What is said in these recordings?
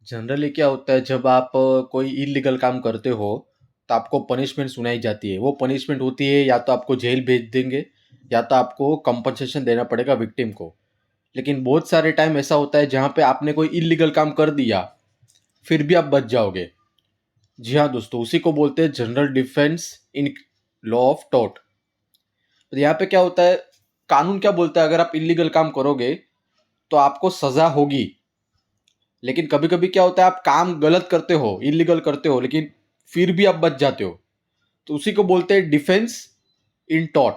Generally क्या होता है जब आप कोई इलीगल काम करते हो तो आपको पनिशमेंट सुनाई जाती है। वो पनिशमेंट होती है या तो आपको जेल भेज देंगे या तो आपको कंपनसेशन देना पड़ेगा विक्टिम को। लेकिन बहुत सारे टाइम ऐसा होता है जहाँ पे आपने कोई इलीगल काम कर दिया फिर भी आप बच जाओगे। जी हाँ दोस्तों, उसी को बोलते हैं general defence in law of tort. तो यहाँ पे क्या होता है, कानून क्या बोलता है, अगर आप इलीगल काम करोगे तो आपको सजा होगी। लेकिन कभी कभी क्या होता है, आप काम गलत करते हो, इलीगल करते हो, लेकिन फिर भी आप बच जाते हो। तो उसी को बोलते हैं डिफेंस इन टॉर्ट।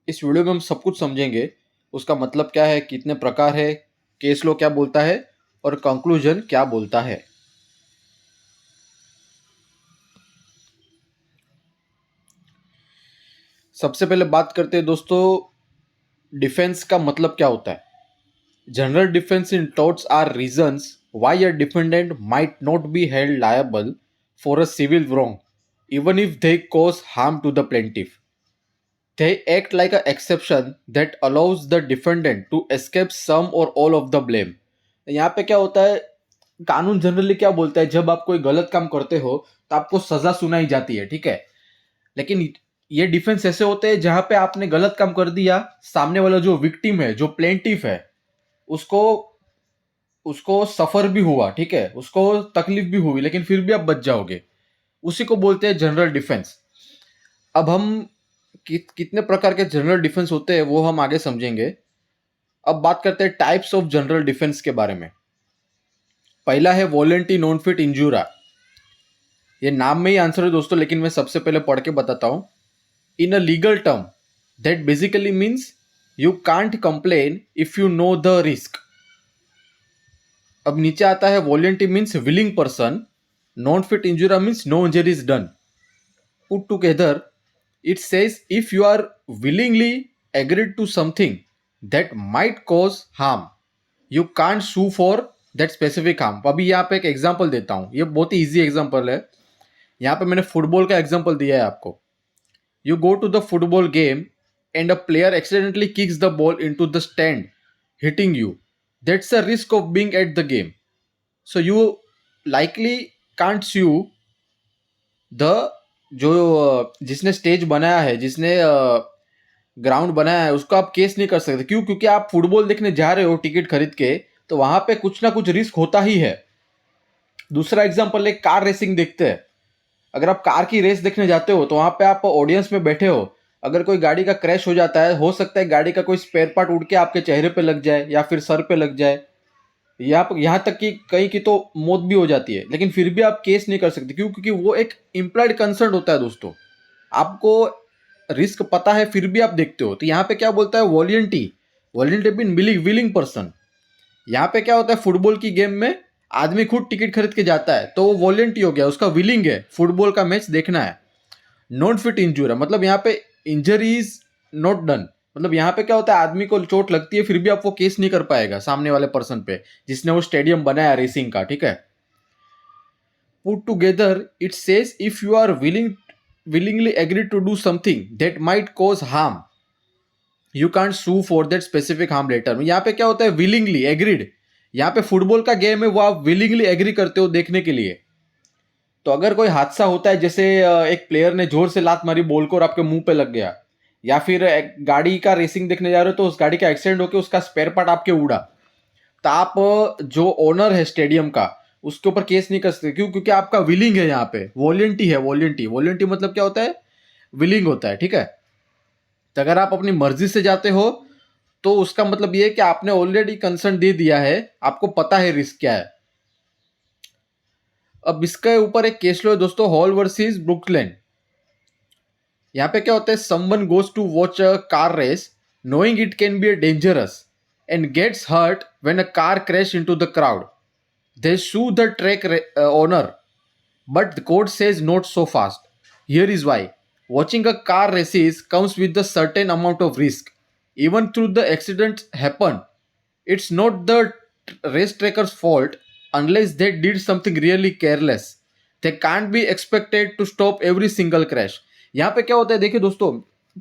इस वीडियो में हम सब कुछ समझेंगे, उसका मतलब क्या है, कितने प्रकार है, केस लॉ क्या बोलता है और कंक्लूजन क्या बोलता है। सबसे पहले बात करते हैं दोस्तों, डिफेंस का मतलब क्या होता है। General defence in torts are reasons why a defendant might not be held liable for a civil wrong even if they cause harm to the plaintiff. They act like an exception that allows the defendant to escape some or all of the blame. यहाँ पे क्या होता है, कानून generally क्या बोलता है, जब आप कोई गलत काम करते हो तो आपको सजा सुनाई जाती है, ठीक है। लेकिन ये डिफेंस ऐसे होते हैं जहां पे आपने गलत काम कर दिया, सामने वाला जो विक्टिम है, जो प्लेंटिफ है, उसको उसको सफर भी हुआ, ठीक है, उसको तकलीफ भी हुई, लेकिन फिर भी आप बच जाओगे। उसी को बोलते हैं जनरल डिफेंस। अब हम कितने प्रकार के जनरल डिफेंस होते हैं वो हम आगे समझेंगे। अब बात करते हैं टाइप्स ऑफ जनरल डिफेंस के बारे में। पहला है वॉलेंटी नॉन फिट इंजूरा। ये नाम में ही आंसर है दोस्तों, लेकिन मैं सबसे पहले पढ़ के बताता हूं। In a legal term that basically means you can't complain if you know the risk. अब नीचे आता है volenti means willing person, non fit injuria means no injury is done. Put together it says if you are willingly agreed to something that might cause harm you can't sue for that specific harm। अभी यहाँ पे एक example देता हूँ, ये बहुत ही easy example है। यहाँ पे मैंने फुटबॉल का एग्जांपल दिया है आपको। You go to the football game and a player accidentally kicks the ball into the stand hitting you, that's a risk of being at the game, so you likely can't sue the जो जिसने stage बनाया है, जिसने ground बनाया है, उसको आप case नहीं कर सकते। क्यों? क्योंकि आप फुटबॉल देखने जा रहे हो टिकट खरीद के, तो वहां पे कुछ ना कुछ रिस्क होता ही है। दूसरा एग्जांपल, एक कार रेसिंग देखते हैं। अगर आप कार की रेस देखने जाते हो तो वहां पे आप ऑडियंस में बैठे हो, अगर कोई गाड़ी का क्रैश हो जाता है, हो सकता है गाड़ी का कोई स्पेयर पार्ट उड़ के आपके चेहरे पे लग जाए या फिर सर पे लग जाए, या यहाँ तक कि कहीं की तो मौत भी हो जाती है, लेकिन फिर भी आप केस नहीं कर सकते। क्यों? क्योंकि वो एक इम्प्लाइड कंसर्न होता है दोस्तों। आपको रिस्क पता है फिर भी आप देखते हो। तो यहाँ पे क्या बोलता है, वॉलियंटी। वॉलियंटी मीन विलिंग पर्सन। यहाँ पे क्या होता है, फुटबॉल की गेम में आदमी खुद टिकट खरीद के जाता है, तो वो वॉलियंटी हो गया, उसका विलिंग है, फुटबॉल का मैच देखना है। नॉट फिट इंजूर है, मतलब यहाँ पे इंजरी इज नॉट डन। मतलब यहाँ पे क्या होता है, आदमी को चोट लगती है फिर भी आप वो केस नहीं कर पाएगा सामने वाले पर्सन पे जिसने वो स्टेडियम बनाया रेसिंग का, ठीक है। Put together it says if you are willingly agreed to do something that might cause harm you can't sue for that specific harm later। यहाँ पे क्या होता है, willingly agreed। यहाँ पे फुटबॉल का गेम है, वो आप willingly एग्री करते हो देखने के लिए। तो अगर कोई हादसा होता है, जैसे एक प्लेयर ने जोर से लात मारी बॉल को और आपके मुंह पे लग गया, या फिर एक गाड़ी का रेसिंग देखने जा रहे हो तो उस गाड़ी का एक्सीडेंट होकर उसका स्पेयर पार्ट आपके उड़ा, तो आप जो ओनर है स्टेडियम का, उसके ऊपर केस नहीं कर सकते। क्यों? क्योंकि आपका विलिंग है, यहाँ पे वॉलेंटी है। वॉलेंटी मतलब क्या होता है, विलिंग होता है, ठीक है। तो अगर आप अपनी मर्जी से जाते हो तो उसका मतलब ये है कि आपने ऑलरेडी कंसर्न दे दिया है, आपको पता है रिस्क क्या है। अब इसके ऊपर एक केस लो है दोस्तों, हॉल वर्सेस ब्रुकलिन। यहाँ पे क्या होता है, someone goes to watch a car race knowing it can be dangerous and gets hurt when a car crash into the crowd. They sue the owner, but the court says not so fast. Here is why. Watching a car races comes with a certain amount of risk. Even though the accidents happen, it's not the race tracker's fault unless they did something really careless. They can't be expected to stop every single crash. यहाँ पे क्या होता है, देखिए दोस्तों,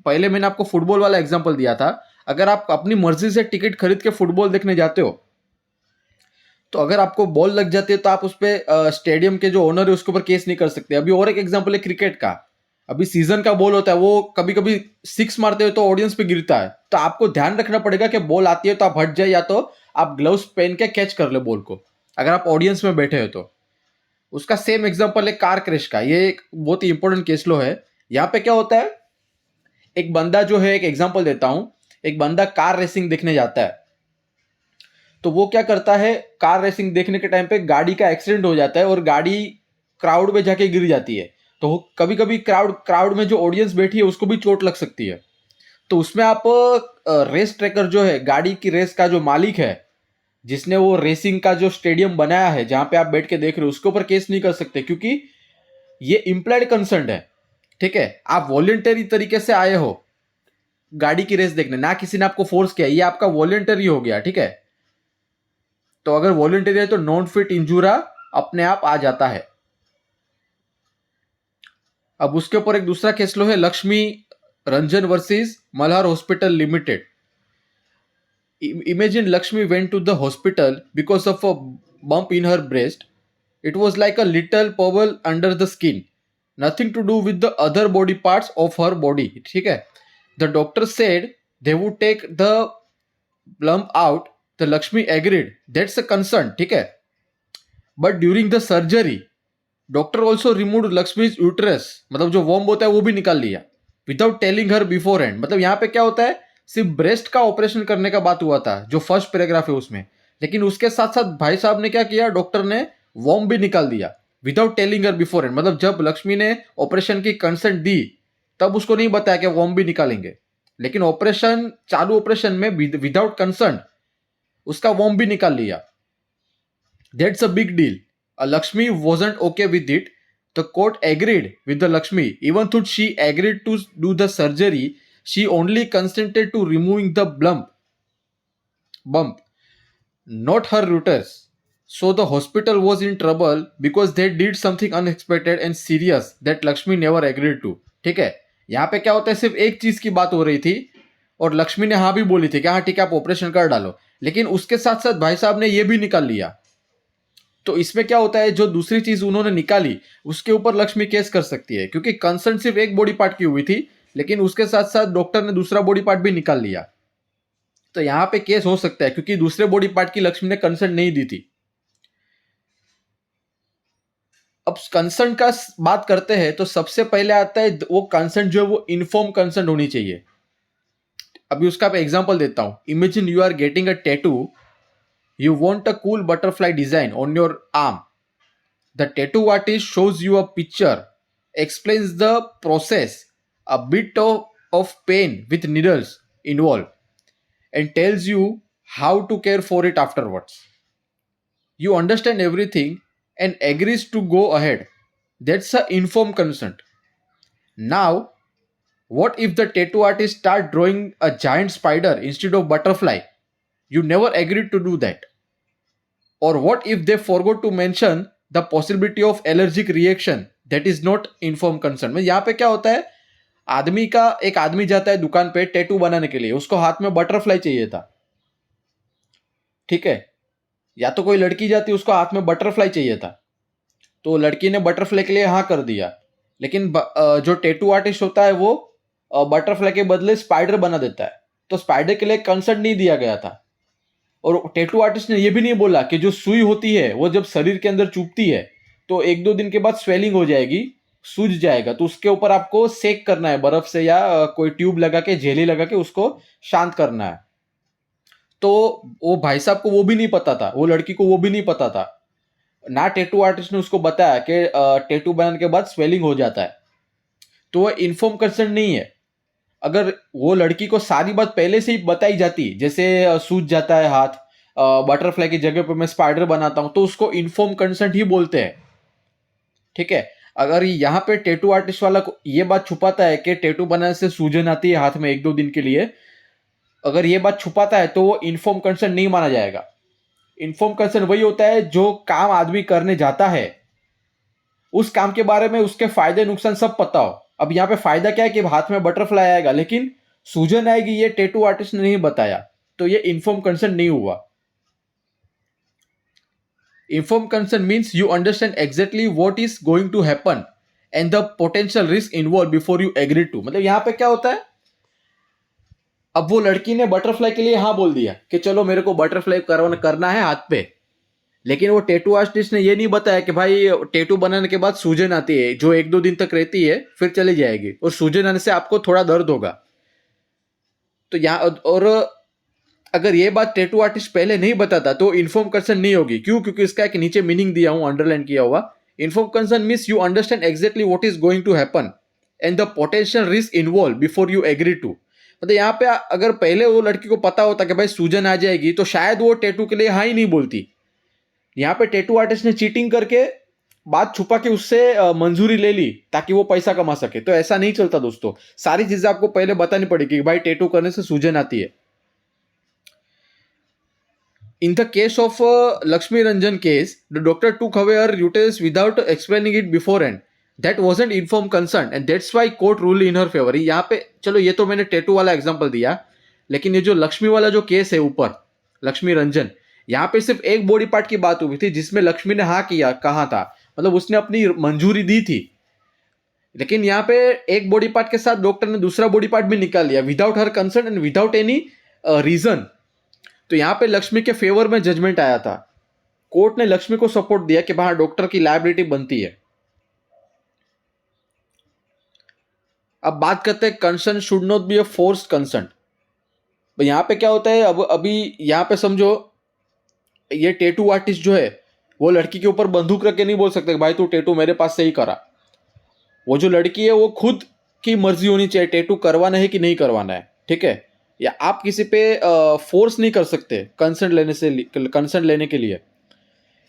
पहले मैंने आपको फुटबॉल वाला एग्जांपल दिया था। अगर आप अपनी मर्जी से टिकट खरीद के फुटबॉल देखने जाते हो तो अगर आपको बॉल लग जाती है तो आप उस पर स्टेडियम के जो ओनर है उसके ऊपर केस नहीं कर सकते। अभी और एक एग्जांपल है क्रिकेट का। अभी सीजन का बॉल होता है, वो कभी कभी सिक्स मारते हुए तो ऑडियंस पे गिरता है, तो आपको ध्यान रखना पड़ेगा कि बॉल आती है तो आप हट जाए, या तो आप ग्लव्स पहन के कैच कर ले बॉल को, अगर आप ऑडियंस में बैठे हो तो। उसका सेम एग्जांपल है कार क्रैश का। ये एक बहुत ही इंपॉर्टेंट केस लो है। यहाँ पे क्या होता है, एक बंदा जो है, एक एग्जांपल देता हूं, एक बंदा कार रेसिंग देखने जाता है। तो वो क्या करता है, कार रेसिंग देखने के टाइम पे गाड़ी का एक्सीडेंट हो जाता है और गाड़ी क्राउड में जाके गिर जाती है। तो कभी कभी क्राउड में जो ऑडियंस बैठी है उसको भी चोट लग सकती है। तो उसमें आप रेस ट्रैकर जो है, गाड़ी की रेस का जो मालिक है, जिसने वो रेसिंग का जो स्टेडियम बनाया है जहां पे आप बैठ के देख रहे हो, उसके ऊपर केस नहीं कर सकते, क्योंकि ये इम्प्लाइड कंसर्न है। ठीक है, आप वॉलेंटरी तरीके से आए हो गाड़ी की रेस देखने, ना किसी ने आपको फोर्स किया, ये आपका वॉलेंटरी हो गया। ठीक है, तो अगर वॉलेंटरी है तो नॉन फिट इंजूरा अपने आप आ जाता है। अब उसके ऊपर एक दूसरा केस लो है, Lakshmi Ranjan versus Malhar hospital limited. Imagine Lakshmi went to the hospital because of a bump in her breast. It was like a little pebble under the skin, nothing to do with the other body parts of her body. ठीक है, the doctor said they would take the lump out. The Lakshmi agreed. That's a concern. ठीक है, but during the surgery, doctor also remove Lakshmi's uterus, मतलब जो womb होता है वो भी निकाल लिया, without telling her before and. मतलब यहाँ पे क्या होता है, सिर्फ ब्रेस्ट का ऑपरेशन करने का बात हुआ था जो फर्स्ट पैराग्राफ है उसमें, लेकिन उसके साथ साथ भाई साहब ने क्या किया, डॉक्टर ने वॉम्ब भी निकाल दिया without telling her before and. मतलब जब लक्ष्मी ने ऑपरेशन की कंसेंट दी तब उसको नहीं बताया कि वॉम्ब भी निकालेंगे, लेकिन ऑपरेशन चालू ऑपरेशन में विदाउट कंसर्न उसका वॉम्ब भी निकाल लिया। That's a big deal. Lakshmi wasn't okay with it. The court agreed with the Lakshmi. Even though she agreed to do the surgery, she only consented to removing the bump, not her uterus. So the hospital was in trouble because they did something unexpected and serious that Lakshmi never agreed to. ठीक है, यहाँ पे क्या होता है, सिर्फ एक चीज की बात हो रही थी और लक्ष्मी ने हाँ भी बोली थी कि हाँ ठीक है आप ऑपरेशन कर डालो, लेकिन उसके साथ साथ भाई साहब ने ये भी निकाल लिया। तो इसमें क्या होता है, जो दूसरी चीज उन्होंने निकाली उसके ऊपर लक्ष्मी केस कर सकती है, क्योंकि कंसर्न सिर्फ एक बॉडी पार्ट की हुई थी, लेकिन उसके साथ साथ डॉक्टर ने दूसरा बॉडी पार्ट भी निकाल लिया। तो यहां पे केस हो सकता है क्योंकि दूसरे बॉडी पार्ट की लक्ष्मी ने कंसर्न नहीं दी थी। अब कंसर्न का बात करते हैं तो सबसे पहले आता है वो कंसर्न जो है वो इन्फॉर्म कंसर्न होनी चाहिए। अभी उसका एग्जांपल देता हूं। Imagine you are getting a tattoo, you want a cool butterfly design on your arm. The tattoo artist shows you a picture, explains the process, a bit of pain with needles involved, and tells you how to care for it afterwards. You understand everything and agrees to go ahead. That's a informed consent. Now, what if the tattoo artist start drawing a giant spider instead of butterfly? You never agreed to do that. Or what if they forgot to mention the possibility of allergic reaction? That is not informed consent. में यहाँ पे क्या होता है, एक आदमी जाता है दुकान पे टैटू बनाने के लिए, उसको हाथ में बटरफ्लाई चाहिए था। ठीक है, या तो कोई लड़की जाती उसको हाथ में बटरफ्लाई चाहिए था, तो लड़की ने बटरफ्लाई के लिए हाँ कर दिया, लेकिन जो टैटू आर्टिस्ट होता है वो बटरफ्लाई के बदले स्पाइडर बना देता है, तो स्पाइडर के लिए कंसर्ट नहीं दिया गया था। और टैटू आर्टिस्ट ने यह भी नहीं बोला कि जो सुई होती है वो जब शरीर के अंदर चुभती है तो एक दो दिन के बाद स्वेलिंग हो जाएगी, सूज जाएगा, तो उसके ऊपर आपको सेक करना है बर्फ से या कोई ट्यूब लगा के, जेली लगा के उसको शांत करना है। तो वो भाई साहब को वो भी नहीं पता था, वो लड़की को वो भी नहीं पता था, ना टैटू आर्टिस्ट ने उसको बताया कि टैटू बनाने के बाद स्वेलिंग हो जाता है। तो वो इन्फॉर्म कंसर्न नहीं है। अगर वो लड़की को सारी बात पहले से ही बताई जाती, जैसे सूज जाता है हाथ, बटरफ्लाई की जगह पे मैं स्पाइडर बनाता हूं, तो उसको इन्फॉर्म कंसेंट ही बोलते हैं। ठीक है, अगर यहाँ पे टैटू आर्टिस्ट वाला ये बात छुपाता है कि टैटू बनाने से सूजन आती है हाथ में एक दो दिन के लिए, अगर ये बात छुपाता है तो वो इन्फॉर्म कंसेंट नहीं माना जाएगा। इन्फॉर्म कंसेंट वही होता है जो काम आदमी करने जाता है उस काम के बारे में उसके फायदे नुकसान सब पता हो। अब यहाँ पे फायदा क्या है कि हाथ में बटरफ्लाई आएगा, लेकिन सूजन आएगी ये टैटू आर्टिस्ट ने नहीं बताया, तो ये इन्फॉर्म कंसेंट नहीं हुआ। Informed consent means you understand exactly what is going to happen and the potential risk involved before you agree to. मतलब यहाँ पे क्या होता है, अब वो लड़की ने बटरफ्लाई के लिए हाँ बोल दिया कि चलो मेरे को बटरफ्लाई करना है हाथ पे, लेकिन वो टैटू आर्टिस्ट ने ये नहीं बताया कि भाई टैटू बनाने के बाद सूजन आती है जो 1-2 दिन तक रहती है फिर चली जाएगी, और सूजन आने से आपको थोड़ा दर्द होगा। तो यहाँ और अगर ये बात टैटू आर्टिस्ट पहले नहीं बताता तो इन्फॉर्म कंसेंट नहीं होगी। क्यों? क्योंकि इसका एक नीचे मीनिंग दिया हूं अंडरलाइन किया हुआ। Inform consent means you understand exactly what is going to happen and the potential risk involve before you agree to. मतलब यहाँ पे अगर पहले वो लड़की को पता होता कि भाई सूजन आ जाएगी तो शायद वो टैटू के लिए हाँ ही नहीं बोलती। यहाँ पे टैटू आर्टिस्ट ने चीटिंग करके बात छुपा के उससे मंजूरी ले ली ताकि वो पैसा कमा सके। तो ऐसा नहीं चलता दोस्तों, सारी चीजें आपको पहले बतानी पड़ेगी कि भाई टैटू करने से सूजन आती है। In the case of Lakshmi Ranjan case, the doctor took away her uterus without explaining it beforehand. That wasn't informed consent and that's why court ruled in her favor. यहाँ पे चलो ये तो मैंने टैटू वाला एग्जांपल दिया, लेकिन ये जो लक्ष्मी वाला जो केस है ऊपर, लक्ष्मी रंजन, यहाँ पे सिर्फ एक बॉडी पार्ट की बात हुई थी जिसमें लक्ष्मी ने हाँ किया कहा था, मतलब उसने अपनी मंजूरी दी थी। लेकिन यहाँ पे एक बॉडी पार्ट के साथ डॉक्टर ने दूसरा बॉडी पार्ट भी निकाल लिया without her concern and without any reason. तो यहां पे लक्ष्मी के फेवर में जजमेंट आया था। कोर्ट ने लक्ष्मी को सपोर्ट दिया कि भाई डॉक्टर की लायबिलिटी बनती है। अब बात करते हैं concern should not be a forced concern. यहां पे क्या होता है, अब अभी यहां पे समझो ये टैटू आर्टिस्ट जो है वो लड़की के ऊपर बंदूक रख के नहीं बोल सकते भाई तू टैटू मेरे पास से ही करा। वो जो लड़की है वो खुद की मर्जी होनी चाहिए टैटू करवाना है कि नहीं करवाना है, ठीक है। या आप किसी पे फोर्स नहीं कर सकते कंसर्ट लेने के लिए।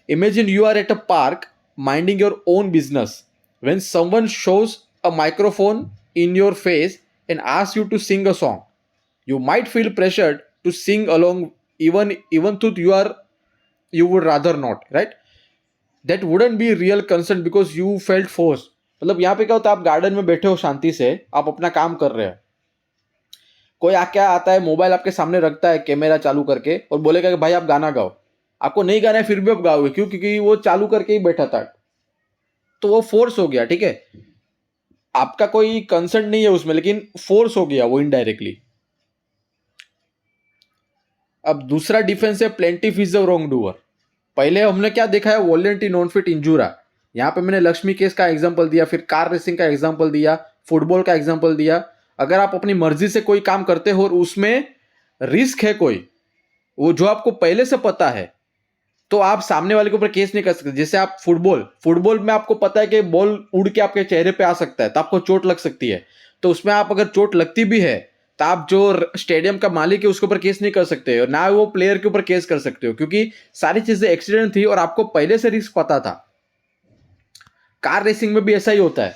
Imagine you are at a park minding your own business when someone shows a microphone in your face and asks you to sing a song. You might feel pressured to sing along even though you would rather not, right? That wouldn't be real consent because you felt forced. मतलब यहाँ पे क्या होता है, आप garden में बैठे हो शांति से, आप अपना काम कर रहे हैं, कोई आके आता है मोबाइल आपके सामने रखता है कैमरा चालू करके और बोलेगा कि भाई आप गाना गाओ। आपको नहीं गाना है फिर भी आप गाओगे, क्यों? क्योंकि वो चालू करके ही बैठा था, तो वो फोर्स हो गया, ठीक है। आपका कोई कंसर्ट नहीं है उसमें, लेकिन फोर्स हो गया वो इनडायरेक्टली। अब दूसरा डिफेंस है plaintiff is a wrong doer. पहले हमने क्या देखा है, वॉलेंटी नॉन फिट इंजूरा। यहाँ पे मैंने लक्ष्मी केस का एग्जांपल दिया, फिर कार रेसिंग का एग्जांपल दिया, फुटबॉल का एग्जांपल दिया। अगर आप अपनी मर्जी से कोई काम करते हो और उसमें रिस्क है कोई, वो जो आपको पहले से पता है, तो आप सामने वाले के ऊपर केस नहीं कर सकते। जैसे आप फुटबॉल में आपको पता है कि बॉल उड़ के आपके चेहरे पे आ सकता है तो आपको चोट लग सकती है। तो उसमें आप अगर चोट लगती भी है तो आप जो स्टेडियम का मालिक है उसके ऊपर केस नहीं कर सकते और ना वो प्लेयर के ऊपर केस कर सकते हो, क्योंकि सारी चीजें एक्सीडेंट थी और आपको पहले से रिस्क पता था। कार रेसिंग में भी ऐसा ही होता है।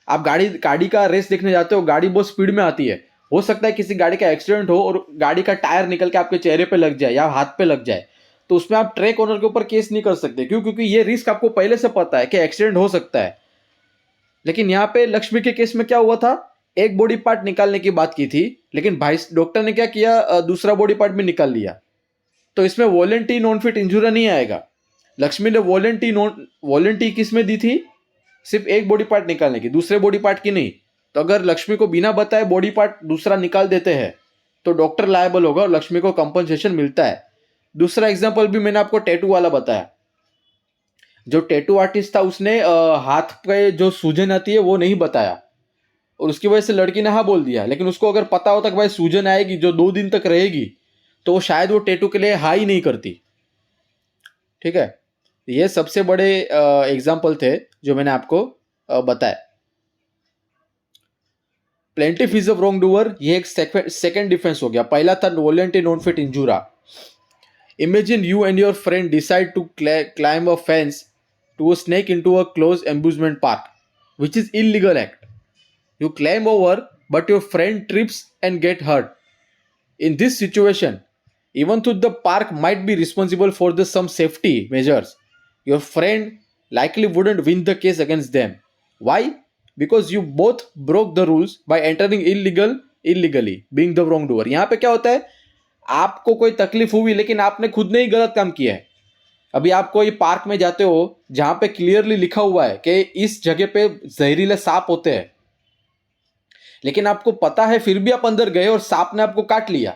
आप गाड़ी का रेस देखने जाते हो, गाड़ी बहुत स्पीड में आती है, हो सकता है किसी गाड़ी का एक्सीडेंट हो और गाड़ी का टायर निकल के आपके चेहरे पे लग जाए या हाथ पे लग जाए, तो उसमें आप ट्रैक ओनर के ऊपर केस नहीं कर सकते। क्यों? क्योंकि ये रिस्क आपको पहले से पता है कि एक्सीडेंट हो सकता है। लेकिन यहाँ पे लक्ष्मी के केस में क्या हुआ था, एक बॉडी पार्ट निकालने की बात की थी, लेकिन भाई डॉक्टर ने क्या किया, दूसरा बॉडी पार्ट भी निकाल लिया। तो इसमें वॉलेंटी नॉन फिट इंजुरी नहीं आएगा। लक्ष्मी ने वॉलेंटी किस में दी थी, सिर्फ एक बॉडी पार्ट निकालने की, दूसरे बॉडी पार्ट की नहीं। तो अगर लक्ष्मी को बिना बताए बॉडी पार्ट दूसरा निकाल देते हैं तो डॉक्टर लायबल होगा और लक्ष्मी को कंपनसेशन मिलता है। दूसरा एग्जांपल भी मैंने आपको टैटू वाला बताया। जो टैटू आर्टिस्ट था उसने हाथ पे जो सूजन आती है वो नहीं बताया और उसकी वजह से लड़की ने हाँ बोल दिया। लेकिन उसको अगर पता होता कि भाई सूजन आएगी जो 2 दिन तक रहेगी, तो वो शायद वो टैटू के लिए हाँ ही नहीं करती, ठीक है। ये सबसे बड़े एग्जाम्पल थे जो मैंने आपको बताया। Plaintiff is a wrongdoer, ये एक सेकंड डिफेंस हो गया। पहला था volenti non fit injuria. Imagine you and your friend decide to climb a fence to a sneak into a close amusement park which is illegal act. You climb over, but your friend trips and get hurt. In this situation, even though the park might be responsible for some safety measures, your friend likely wouldn't win the case against them. Why? Because you both broke the rules by entering illegally, being the wrongdoer. यहाँ पे क्या होता है, आपको कोई तकलीफ हुई लेकिन आपने खुद ने ही गलत काम किया है। अभी आप कोई पार्क में जाते हो जहां पे क्लियरली लिखा हुआ है कि इस जगह पे जहरीले सांप होते हैं, लेकिन आपको पता है फिर भी आप अंदर गए और सांप ने आपको काट लिया।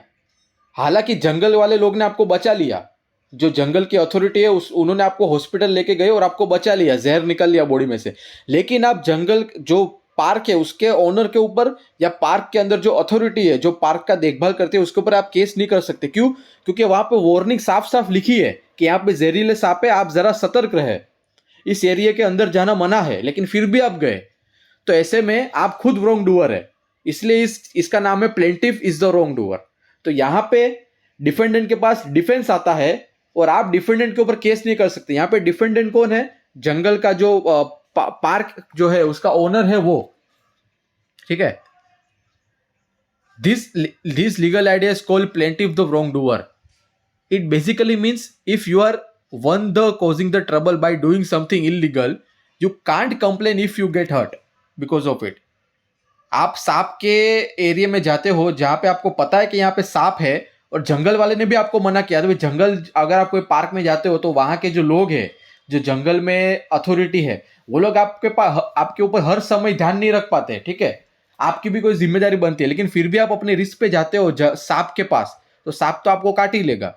हालांकि जंगल वाले लोग ने आपको बचा लिया, जो जंगल की अथॉरिटी है उस उन्होंने आपको हॉस्पिटल लेके गए और आपको बचा लिया, जहर निकल लिया बॉडी में से। लेकिन आप जंगल जो पार्क है उसके ओनर के ऊपर या पार्क के अंदर जो अथॉरिटी है जो पार्क का देखभाल करते हैं उसके ऊपर आप केस नहीं कर सकते। क्यों? क्योंकि वहां पे वार्निंग साफ साफ लिखी है कि यहाँ पे जहरीले सांप है, आप जरा सतर्क रहे, इस एरिया के अंदर जाना मना है, लेकिन फिर भी आप गए। तो ऐसे में आप खुद रॉन्ग डूअर है, इसलिए इसका नाम है plaintiff is the wrong doer. तो यहाँ पे डिफेंडेंट के पास डिफेंस आता है और आप डिफेंडेंट के ऊपर केस नहीं कर सकते। यहाँ पे डिफेंडेंट कौन है? जंगल का जो पार्क जो है उसका ओनर है वो। ठीक है, this legal idea is called plaintiff the wrongdoer. It basically means if you are one the causing the trouble by doing something illegal, you can't complain if you get hurt because of it. आप सांप के area में जाते हो जहां पे आपको पता है कि यहाँ पे सांप है और जंगल वाले ने भी आपको मना किया, तो भाई जंगल अगर आप कोई पार्क में जाते हो तो वहां के जो लोग हैं, जो जंगल में अथॉरिटी है, वो लोग आपके पास आपके ऊपर हर समय ध्यान नहीं रख पाते। ठीक है, आपकी भी कोई जिम्मेदारी बनती है, लेकिन फिर भी आप अपने रिस्क पे जाते हो सांप के पास, तो सांप तो आपको काट ही लेगा।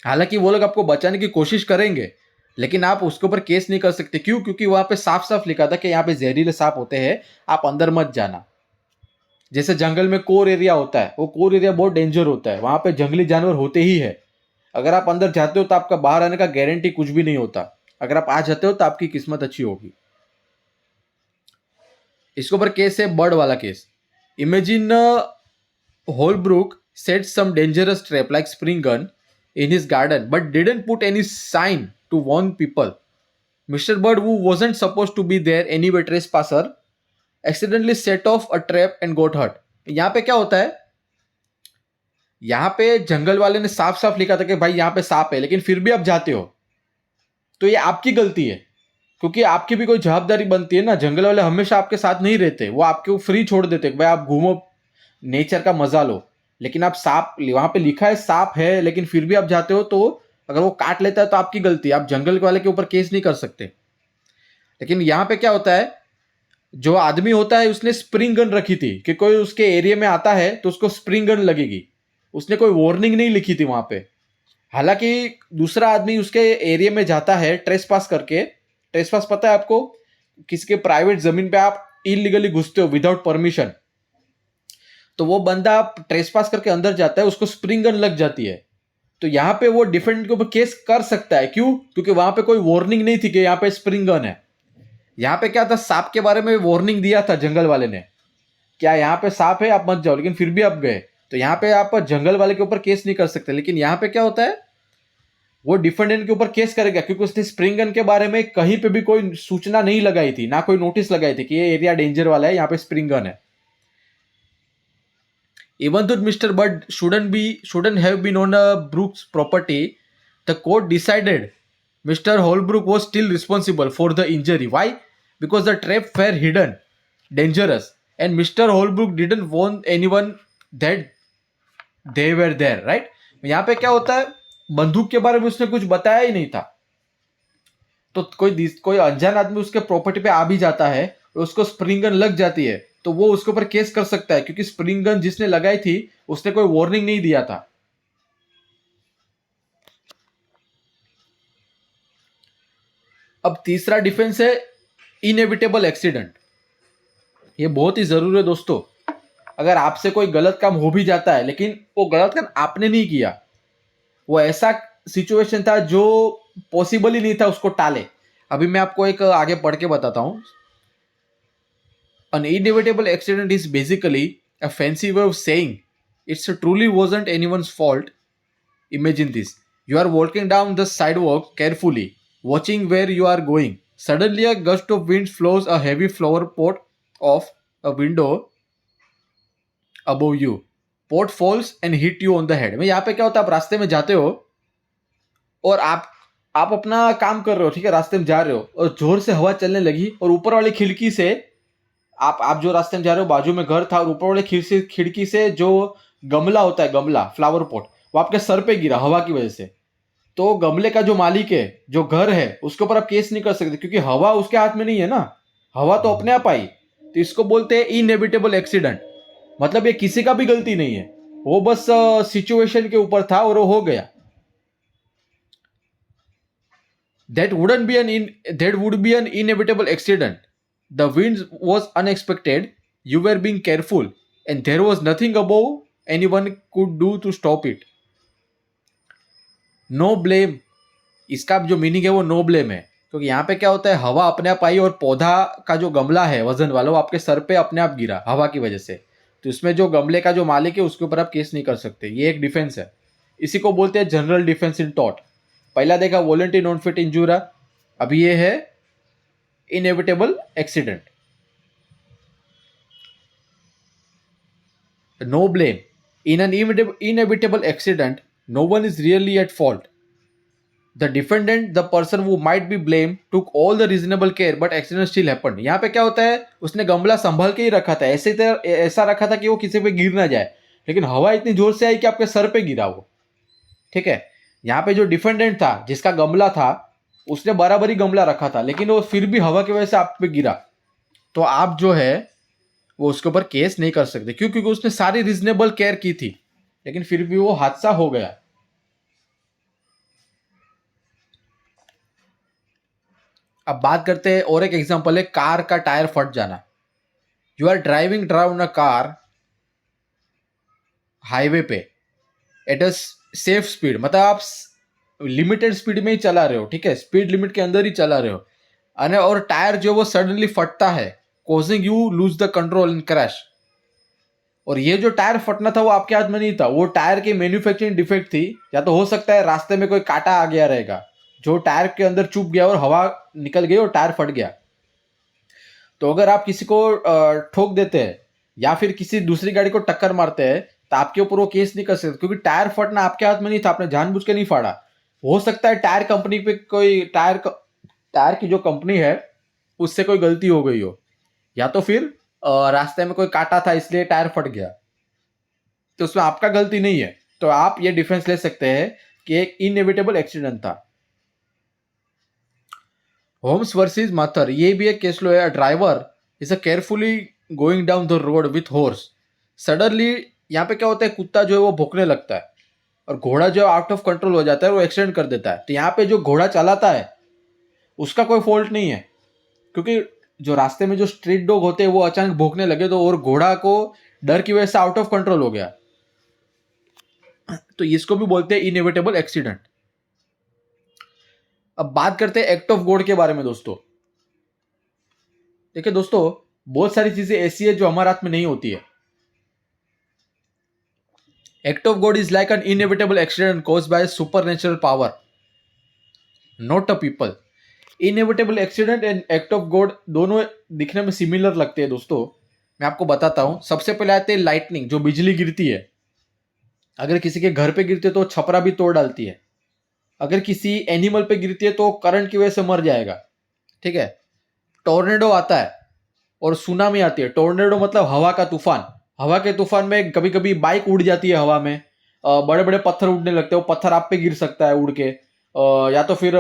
हालांकि वो लोग आपको बचाने की कोशिश करेंगे, लेकिन आप उसके ऊपर केस नहीं कर सकते। क्यों? क्योंकि वहां पे साफ साफ लिखा था कि यहाँ पे जहरीले सांप होते हैं, आप अंदर मत जाना। जैसे जंगल में कोर एरिया होता है, वो कोर एरिया बहुत डेंजर होता है, वहां पे जंगली जानवर होते ही है। अगर आप अंदर जाते हो तो आपका बाहर आने का गारंटी कुछ भी नहीं होता। अगर आप आ जाते हो तो आपकी किस्मत अच्छी होगी। इसके ऊपर केस है बर्ड वाला case. Imagine Holbrook set some dangerous trap like spring gun in his garden but didn't put any sign to warn people. Mr. Bird, who wasn't supposed to be there anyway, trespasser, accidentally set off a trap and got hurt. यहाँ पे क्या होता है? यहाँ पे जंगल वाले ने साफ साफ लिखा था कि भाई यहाँ पे सांप है, लेकिन फिर भी आप जाते हो, तो ये आपकी गलती है। क्योंकि आपकी भी कोई जवाबदारी बनती है ना। जंगल वाले हमेशा आपके साथ नहीं रहते, वो आपको फ्री छोड़ देते भाई आप घूमो, नेचर का मजा लो। लेकिन आप सांप, वहां पे लिखा है सांप है, लेकिन फिर भी आप जाते हो, तो अगर वो काट लेता है तो आपकी गलती है, आप जंगल वाले के ऊपर केस नहीं कर सकते। लेकिन यहाँ पे क्या होता है, जो आदमी होता है उसने स्प्रिंग गन रखी थी कि कोई उसके एरिया में आता है तो उसको स्प्रिंग गन लगेगी, उसने कोई वार्निंग नहीं लिखी थी वहां पे। हालांकि दूसरा आदमी उसके एरिया में जाता है ट्रेसपास करके। ट्रेसपास पता है आपको? किसी के प्राइवेट जमीन पे आप इलीगली घुसते हो विदाउट परमिशन, तो वो बंदा ट्रेसपास करके अंदर जाता है, उसको स्प्रिंग गन लग जाती है, तो यहां पे वो डिफेंडेंट के ऊपर केस कर सकता है। क्यों? क्योंकि वहां पे कोई वार्निंग नहीं थी कि यहाँ पे स्प्रिंग गन है। यहाँ पे क्या था, सांप के बारे में वार्निंग दिया था जंगल वाले ने, क्या यहाँ पे सांप है आप मत जाओ, लेकिन फिर भी आप गए, तो यहाँ पे आप जंगल वाले के ऊपर केस नहीं कर सकते। लेकिन यहाँ पे क्या होता है, वो डिफेंडेंट के ऊपर केस करेगा क्योंकि उसने स्प्रिंग गन के बारे में कहीं पे भी कोई सूचना नहीं लगाई थी, ना कोई नोटिस लगाई थी कि ये एरिया डेंजर वाला है, यहाँ पे स्प्रिंग गन है। Even though Mr. Bird shouldn't have been on Brooks' property, the court decided Mr. Holbrook was still responsible for the injury. Why? Because the trap were hidden, dangerous, and Mr. Holbrook didn't warn anyone that they were there. Right? यहाँ पे क्या होता है, बंदूक के बारे में उसने कुछ बताया ही नहीं था, तो कोई अनजान आदमी उसके प्रॉपर्टी पे आ भी जाता है और उसको स्प्रिंग गन लग जाती है, तो वो उसके ऊपर केस कर सकता है क्योंकि स्प्रिंग गन जिसने लगाई थी उसने कोई वार्निंग नहीं दिया था। अब तीसरा डिफेंस है इनएविटेबल एक्सीडेंट। ये बहुत ही जरूरी है दोस्तों। अगर आपसे कोई गलत काम हो भी जाता है, लेकिन वो गलत काम आपने नहीं किया, वो ऐसा सिचुएशन था जो पॉसिबल ही नहीं था उसको टाले। अभी मैं आपको एक आगे पढ़ के बताता हूं। An inevitable accident is basically a fancy way of saying it truly wasn't anyone's fault. Imagine this. You are walking down the sidewalk carefully, watching where you are going. Suddenly, a gust of wind blows a heavy flower pot off a window above you. Pot falls and hit you on the head. यहाँ पे क्या होता है, आप रास्ते में जाते हो और आप अपना काम कर रहे हो, ठीक है, रास्ते में जा रहे हो और जोर से हवा चलने लगी और ऊपर वाली खिड़की से आप जो रास्ते में जा रहे हो, बाजू में घर था और ऊपर वाले खिड़की से जो गमला होता है, गमला फ्लावर पॉट, वो आपके सर पे गिरा हवा की वजह से। तो गमले का जो मालिक है, जो घर है, उसके ऊपर आप केस नहीं कर सकते क्योंकि हवा उसके हाथ में नहीं है ना, हवा तो अपने आप आई। तो इसको बोलते हैं इनएविटेबल एक्सीडेंट। मतलब ये किसी का भी गलती नहीं है, वो बस सिचुएशन के ऊपर था और वो हो गया। That would be an inevitable accident. The wind was unexpected, you were being careful, and there was nothing above anyone could do to stop it. No blame, इसका जो मीनिंग है वो नो ब्लेम है, क्योंकि यहाँ पे क्या होता है, हवा अपने आप आई और पौधा का जो गमला है वजन वाला वो आपके सर पे अपने आप गिरा हवा की वजह से। तो इसमें जो गमले का जो मालिक है उसके ऊपर आप केस नहीं कर सकते, ये एक डिफेंस है। इसी को बोलते हैं जनरल डिफेंस इन टॉर्ट। पहला देखा वॉलंटरी नॉन फिट इंजुरा, अभी ये है inevitable accident. No blame, in an inevitable accident no one is really at fault. The defendant, the person who might be blamed, took all the reasonable care but accident still happened. यहाँ पे क्या होता है, उसने गमला संभल के ही रखा था, ऐसा रखा था कि वो किसी पे गिर ना जाए, लेकिन हवा इतनी जोर से आई कि आपके सर पे गिरा वो। ठीक है, यहाँ पे जो डिफेंडेंट था जिसका गमला था उसने बराबर ही गमला रखा था, लेकिन वो फिर भी हवा की वजह से आप पे गिरा, तो आप जो है वो उसके ऊपर केस नहीं कर सकते। क्यों? क्योंकि उसने सारी रीजनेबल केयर की थी, लेकिन फिर भी वो हादसा हो गया। अब बात करते हैं, और एक एग्जांपल है कार का टायर फट जाना। You are driving down a car highway पे एट अ सेफ स्पीड, मतलब आप लिमिटेड स्पीड में ही चला रहे हो, ठीक है, स्पीड लिमिट के अंदर ही चला रहे हो, और टायर जो वो सडनली फटता है, causing you lose the control in crash. और ये जो टायर फटना था वो आपके हाथ में नहीं था, वो टायर की मैन्युफैक्चरिंग डिफेक्ट थी, या तो हो सकता है रास्ते में कोई कांटा आ गया रहेगा जो टायर के अंदर चुभ गया और हवा निकल गई और टायर फट गया। तो अगर आप किसी को ठोक देते हैं या फिर किसी दूसरी गाड़ी को टक्कर मारते हैं तो आपके ऊपर वो केस नहीं कर सकते, क्योंकि टायर फटना आपके हाथ में नहीं था, आपने जानबूझ के नहीं फाड़ा। हो सकता है टायर कंपनी पे कोई टायर की जो कंपनी है उससे कोई गलती हो गई हो, या तो फिर रास्ते में कोई काटा था इसलिए टायर फट गया, तो उसमें आपका गलती नहीं है। तो आप ये डिफेंस ले सकते हैं कि एक इनएविटेबल एक्सीडेंट था। होम्स वर्सेस माथर, ये भी एक केस लो है। Driver is a carefully going down the road with horse, suddenly यहाँ पे क्या होता है, कुत्ता जो है वो भौंकने लगता है और घोड़ा जो आउट ऑफ कंट्रोल हो जाता है, वो एक्सीडेंट कर देता है। तो यहाँ पे जो घोड़ा चलाता है उसका कोई फॉल्ट नहीं है, क्योंकि जो रास्ते में जो स्ट्रीट डॉग होते हैं वो अचानक भौंकने लगे तो, और घोड़ा को डर की वजह से आउट ऑफ कंट्रोल हो गया, तो इसको भी बोलते हैं इनएविटेबल एक्सीडेंट। अब बात करते हैं एक्ट ऑफ गॉड के बारे में दोस्तों। देखिए दोस्तों, बहुत सारी चीजें ऐसी है जो हमारे हाथ में नहीं होती है। Act of God is like an inevitable accident caused by supernatural power, not a people. Inevitable accident and act of God दोनों दिखने में सिमिलर लगते हैं दोस्तों। मैं आपको बताता हूं। सबसे पहले आते हैं लाइटनिंग, जो बिजली गिरती है। अगर किसी के घर पे गिरती है तो छपरा भी तोड़ डालती है। अगर किसी एनिमल पे गिरती है तो करंट की वजह से मर जाएगा, ठीक है। टोर्नेडो आता है और सुनामी आती है। टोर्नेडो मतलब हवा का तूफान। हवा के तूफान में कभी कभी बाइक उड़ जाती है हवा में, बड़े बड़े पत्थर उड़ने लगते हैं, वो पत्थर आप पे गिर सकता है उड़ के, या तो फिर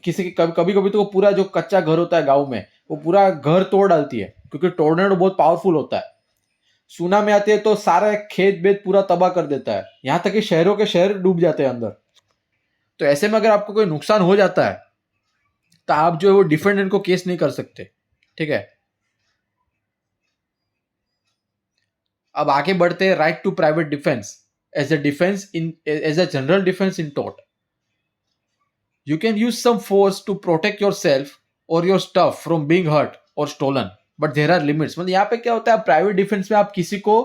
किसी की कभी कभी तो वो पूरा जो कच्चा घर होता है गाँव में वो पूरा घर तोड़ डालती है, क्योंकि टोर्नेडो बहुत पावरफुल होता है। सुनामी आती है तो सारा खेत बेत पूरा तबाह कर देता है, यहाँ तक कि शहरों के शहर डूब जाते हैं अंदर। तो ऐसे में अगर आपको कोई नुकसान हो जाता है तो आप जो है वो डिफेंडेंट को केस नहीं कर सकते, ठीक है। अब आगे बढ़ते हैं। Right to private defence as a general defence in tort. You can use some force to protect yourself और your stuff from being hurt और stolen, but there are limits. मतलब यहाँ पे क्या होता है, प्राइवेट डिफेंस में आप किसी को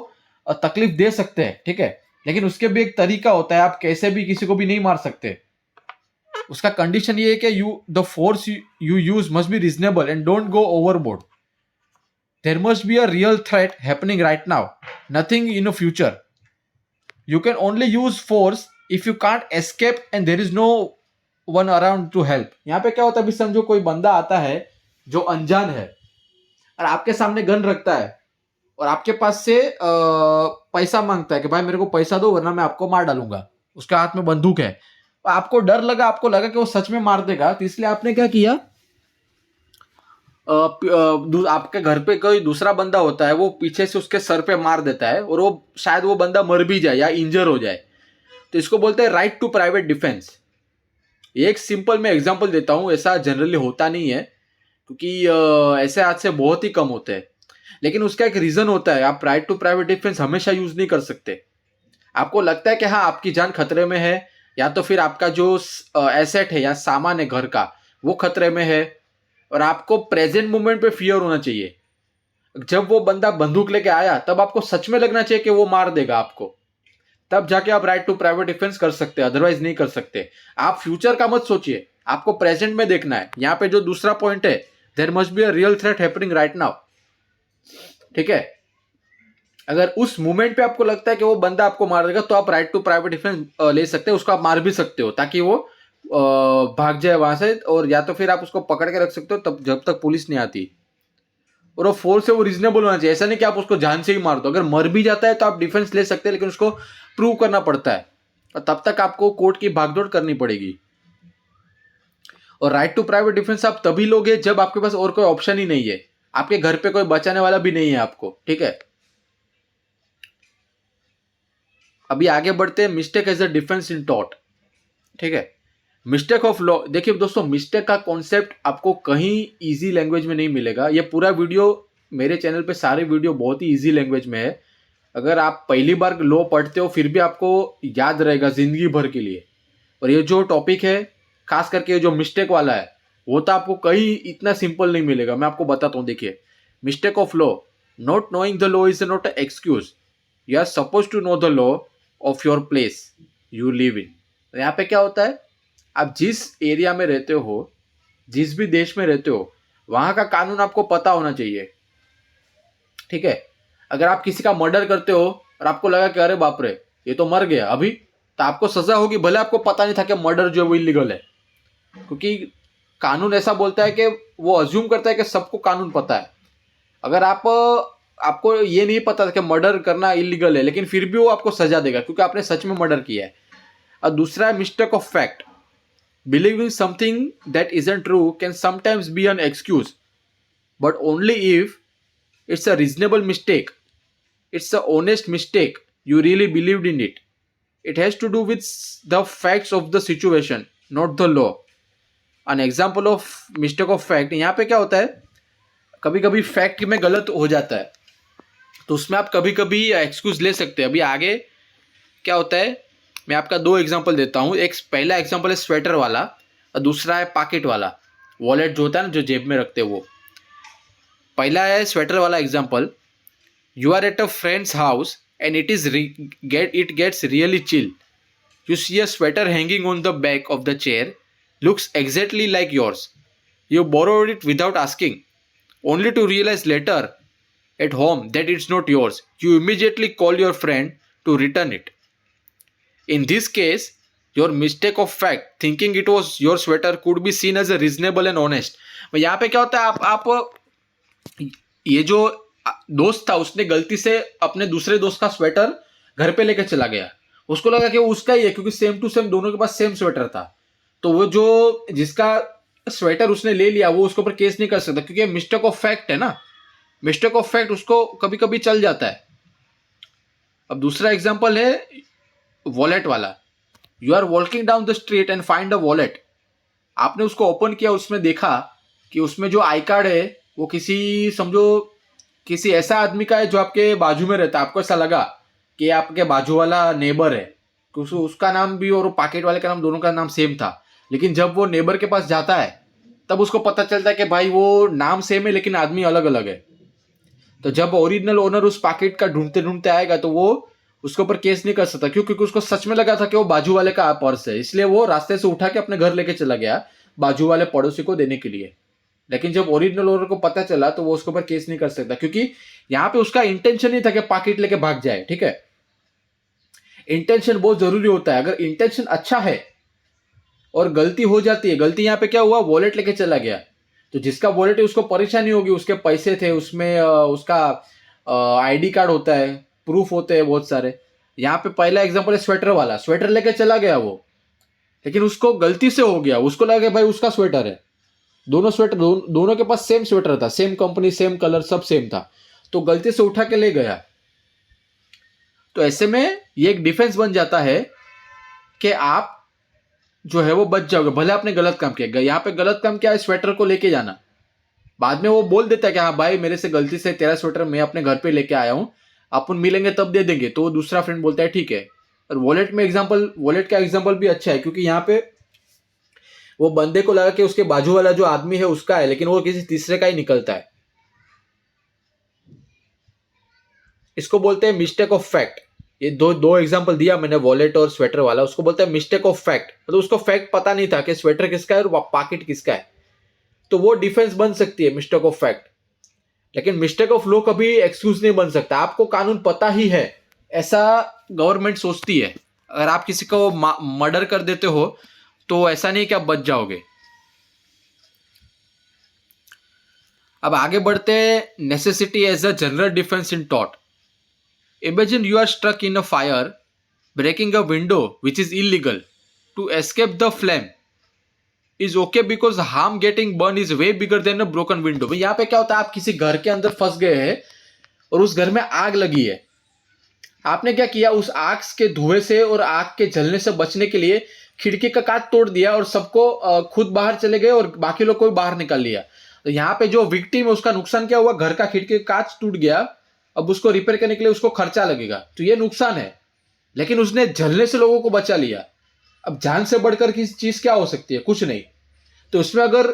तकलीफ दे सकते हैं, ठीक है, लेकिन उसके भी एक तरीका होता है। आप कैसे भी किसी को भी नहीं मार सकते। उसका कंडीशन ये है कि the force you use must be reasonable and don't go overboard. There must be a real threat happening right now, nothing in the future. You can only use force if you can't escape and there is no one around to help. यहाँ पे क्या होता है, अभी समझो कोई बंदा आता है जो अनजान है और आपके सामने गन रखता है और आपके पास से पैसा मांगता है कि भाई मेरे को पैसा दो वरना मैं आपको मार डालूंगा। उसके हाथ में बंदूक है आपको डर लगा, आपको लगा कि वो सच में मार देगा, तो इसलिए आपने क्या किया, आपके घर पे कोई दूसरा बंदा होता है, वो पीछे से उसके सर पे मार देता है और वो शायद वो बंदा मर भी जाए या इंजर हो जाए, तो इसको बोलते हैं राइट टू प्राइवेट डिफेंस। एक सिंपल मैं एग्जांपल देता हूं, ऐसा जनरली होता नहीं है क्योंकि ऐसे हादसे बहुत ही कम होते हैं, लेकिन उसका एक रीजन होता है। आप राइट टू प्राइवेट डिफेंस हमेशा यूज नहीं कर सकते। आपको लगता है कि हाँ आपकी जान खतरे में है, या तो फिर आपका जो एसेट है या सामान है घर का वो खतरे में है, और आपको प्रेजेंट मोमेंट पे फियर होना चाहिए। जब वो बंदा बंदूक लेके आया तब आपको सच में लगना चाहिए कि वो मार देगा आपको, तब जाके आप राइट टू प्राइवेट डिफेंस कर सकते हैं, अदरवाइज नहीं कर सकते। आप फ्यूचर का मत सोचिए, आपको प्रेजेंट में देखना है। यहाँ पे जो दूसरा पॉइंट है, there must be a real threat happening right now, ठीक है। अगर उस मोमेंट पे आपको लगता है कि वो बंदा आपको मार देगा, तो आप राइट टू प्राइवेट डिफेंस ले सकते हैं, उसको आप मार भी सकते हो ताकि वो भाग जाए वहां से, और या तो फिर आप उसको पकड़ के रख सकते हो तब जब तक पुलिस नहीं आती। और वो फोर्स है वो रीजनेबल होना चाहिए, ऐसा नहीं कि आप उसको जान से ही मार दो। अगर मर भी जाता है तो आप डिफेंस ले सकते हैं, लेकिन उसको प्रूव करना पड़ता है, और तब तक आपको कोर्ट की भागदौड़ करनी पड़ेगी। और राइट टू प्राइवेट डिफेंस आप तभी लोगे जब आपके पास और कोई ऑप्शन ही नहीं है, आपके घर पे कोई बचाने वाला भी नहीं है आपको, ठीक है। अभी आगे बढ़ते हैं, mistake as a defence in टॉट, ठीक है। मिस्टेक ऑफ लॉ, देखिए दोस्तों, मिस्टेक का कॉन्सेप्ट आपको कहीं इजी लैंग्वेज में नहीं मिलेगा। ये पूरा वीडियो, मेरे चैनल पे सारे वीडियो बहुत ही इजी लैंग्वेज में है। अगर आप पहली बार लॉ पढ़ते हो फिर भी आपको याद रहेगा जिंदगी भर के लिए। और ये जो टॉपिक है, खास करके जो मिस्टेक वाला है, वो तो आपको कहीं इतना सिंपल नहीं मिलेगा। मैं आपको बताता हूँ, देखिए, mistake of law, not knowing the law is not excuse, you are suppose to know the law of your place you live in. यहाँ पे क्या होता है, आप जिस एरिया में रहते हो, जिस भी देश में रहते हो, वहां का कानून आपको पता होना चाहिए, ठीक है। अगर आप किसी का मर्डर करते हो और आपको लगा कि अरे बाप रे ये तो मर गया अभी, तो आपको सजा होगी, भले आपको पता नहीं था कि मर्डर जो है वो इलीगल है, क्योंकि कानून ऐसा बोलता है कि वो अज्यूम करता है कि सबको कानून पता है। अगर आपको ये नहीं पता था कि मर्डर करना इलीगल है, लेकिन फिर भी वो आपको सजा देगा क्योंकि आपने सच में मर्डर किया है। और दूसरा है mistake of fact, believing something that isn't true can sometimes be an excuse, but only if it's a reasonable mistake, it's a honest mistake, you really believed in it. It has to do with the facts of the situation, not the law. An example of mistake of fact, यहाँ पे क्या होता है, कभी कभी fact में गलत हो जाता है, तो उसमें आप कभी कभी एक्सक्यूज ले सकते हैं। अभी आगे क्या होता है, मैं आपका दो एग्जांपल देता हूँ। एक पहला एग्जांपल है स्वेटर वाला, और दूसरा है पॉकेट वाला, वॉलेट जो होता है ना, जो जेब में रखते हैं वो। पहला है स्वेटर वाला example, you are at a friend's house and it gets really chill. You see a sweater hanging on the back of the chair, looks exactly like yours. You borrowed it without asking, only to realize later at home that it's not yours. You immediately call your friend to return it. In this case, your mistake of fact, thinking it was your sweater, could be seen as a reasonable and honest. यहाँ पे क्या होता है, आप ये जो दोस्त था उसने गलती से अपने दूसरे दोस्त का स्वेटर घर पे लेके चला गया, उसको लगा कि वो उसका ही है क्योंकि सेम टू सेम दोनों के पास सेम स्वेटर था। तो वो जो जिसका स्वेटर उसने ले लिया वो उसके ऊपर केस नहीं कर सकता क्योंकि मिस्टेक ऑफ फैक्ट है ना, मिस्टेक ऑफ फैक्ट उसको कभी कभी चल जाता है। अब दूसरा एग्जाम्पल है वॉलेट वाला, you are walking down the street and find a wallet. आपने उसको ओपन किया, उसमें देखा कि उसमें जो आई कार्ड है वो किसी, समझो किसी ऐसा आदमी का है जो आपके बाजू में रहता है। आपको ऐसा लगा कि आपके बाजू वाला नेबर है, क्योंकि उसका नाम भी और पॉकेट वाले का नाम, दोनों का नाम सेम था। लेकिन जब वो नेबर के पास जाता है तब उसको पता चलता है कि भाई वो नाम सेम है लेकिन आदमी अलग अलग है। तो जब ओरिजिनल ओनर उस पॉकेट का ढूंढते ढूंढते आएगा तो वो उसके ऊपर केस नहीं कर सकता, क्यों? क्योंकि उसको सच में लगा था कि वो बाजू वाले का पर्स है, इसलिए वो रास्ते से उठा के अपने घर लेके चला गया बाजू वाले पड़ोसी को देने के लिए। लेकिन जब ओरिजिनल ओनर को पता चला तो वो उसके ऊपर केस नहीं कर सकता, क्योंकि यहाँ पे उसका इंटेंशन नहीं था कि पॉकेट लेके भाग जाए, ठीक है। इंटेंशन बहुत जरूरी होता है। अगर इंटेंशन अच्छा है और गलती हो जाती है, गलती यहाँ पे क्या हुआ, वॉलेट लेके चला गया, तो जिसका वॉलेट है उसको परेशानी होगी, उसके पैसे थे उसमें, उसका आईडी कार्ड होता है, प्रूफ होते हैं बहुत सारे। यहाँ पे पहला एग्जांपल है स्वेटर वाला, स्वेटर लेके चला गया वो, लेकिन उसको गलती से हो गया, उसको लगा कि भाई उसका स्वेटर है। दोनों स्वेटर दोनों के पास सेम स्वेटर था, सेम कंपनी, सेम कलर, सब सेम था, तो गलती से उठा के ले गया। तो ऐसे में ये एक डिफेंस बन जाता है कि आप जो है वो बच जाओगे, भले आपने गलत काम किया। यहाँ पे गलत काम क्या है, स्वेटर को लेके जाना। बाद में वो बोल देता है कि हाँ भाई मेरे से गलती से तेरा स्वेटर मैं अपने घर पे लेके आया हूं, अपन मिलेंगे तब दे देंगे। तो दूसरा फ्रेंड बोलता है ठीक है। और वॉलेट का एग्जाम्पल भी अच्छा है, क्योंकि यहाँ पे वो बंदे को लगा कि उसके बाजू वाला जो आदमी है उसका है, लेकिन वो किसी तीसरे का ही निकलता है। इसको बोलते हैं मिस्टेक ऑफ फैक्ट। ये दो दो एग्जांपल दिया मैंने, वॉलेट और स्वेटर वाला। उसको बोलते हैं मिस्टेक ऑफ फैक्ट, मतलब उसको फैक्ट पता नहीं था कि स्वेटर किसका है और पॉकेट किसका है। तो वो डिफेंस बन सकती है मिस्टेक ऑफ फैक्ट, लेकिन मिस्टेक ऑफ लॉ कभी एक्सक्यूज नहीं बन सकता। आपको कानून पता ही है, ऐसा गवर्नमेंट सोचती है। अगर आप किसी को मर्डर कर देते हो तो ऐसा नहीं कि आप बच जाओगे। अब आगे बढ़ते हैं, necessity as a general defence in टॉट। Imagine you are stuck in a fire, breaking a window which is illegal. To escape the flame is okay because harm getting burned is way bigger than a broken window. भाई यहाँ पे क्या होता है, आप किसी घर के अंदर फंस गए हैं और उस घर में आग लगी है। आपने क्या किया, उस आग के धुएं से और आग के जलने से बचने के लिए खिड़की का कांच तोड़ दिया और सबको खुद बाहर चले गए और बाकी लोग को भी बाहर निकाल लिया। तो यहाँ पे जो विक्टिम है उसका नुकसान क्या हुआ, घर का खिड़की का कांच टूट गया, अब उसको रिपेयर करने के लिए उसको खर्चा लगेगा, तो ये नुकसान है। लेकिन उसने जलने से लोगों को बचा लिया। अब जान से बढ़कर किसी चीज क्या हो सकती है, कुछ नहीं। तो उसमें अगर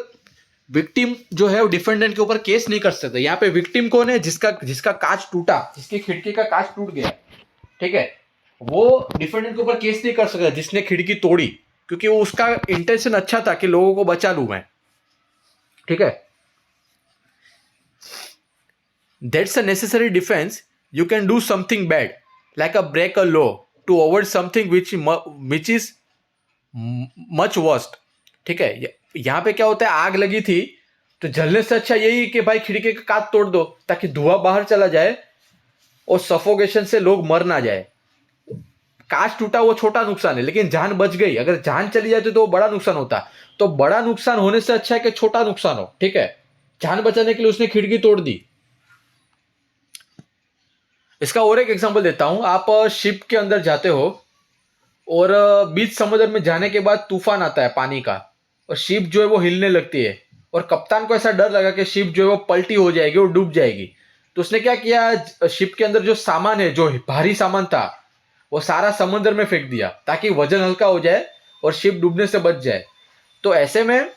विक्टिम जो है वो डिफेंडेंट के ऊपर केस नहीं कर सकते। यहाँ पे विक्टिम कौन है, जिसका जिसका कांच टूटा, जिसकी खिड़की का कांच टूट गया, ठीक है, वो डिफेंडेंट के ऊपर केस नहीं कर सकता जिसने खिड़की तोड़ी, क्योंकि वो उसका इंटेंशन अच्छा था कि लोगों को बचा लूं मैं, ठीक है। That's a necessary defense. You can do something bad, like a break a law, to avoid something which is much worse. ठीक है, यहाँ पे क्या होता है, आग लगी थी तो जलने से अच्छा यही कि भाई खिड़की का कांच तोड़ दो ताकि धुआं बाहर चला जाए और सफोकेशन से लोग मर ना जाए। कांच टूटा वो छोटा नुकसान है, लेकिन जान बच गई। अगर जान चली जाती तो वो बड़ा नुकसान होता। तो बड़ा नुकसान होने से अच्छा है कि छोटा नुकसान हो, ठीक है। जान बचाने के लिए उसने खिड़की तोड़ दी। इसका और एक एग्जांपल देता हूं। आप शिप के अंदर जाते हो और बीच समुद्र में जाने के बाद तूफान आता है पानी का, और शिप जो है वो हिलने लगती है, और कप्तान को ऐसा डर लगा कि शिप जो है वो पलटी हो जाएगी और डूब जाएगी। तो उसने क्या किया, शिप के अंदर जो सामान है, जो भारी सामान था, वो सारा समुद्र में फेंक दिया ताकि वजन हल्का हो जाए और शिप डूबने से बच जाए। तो ऐसे में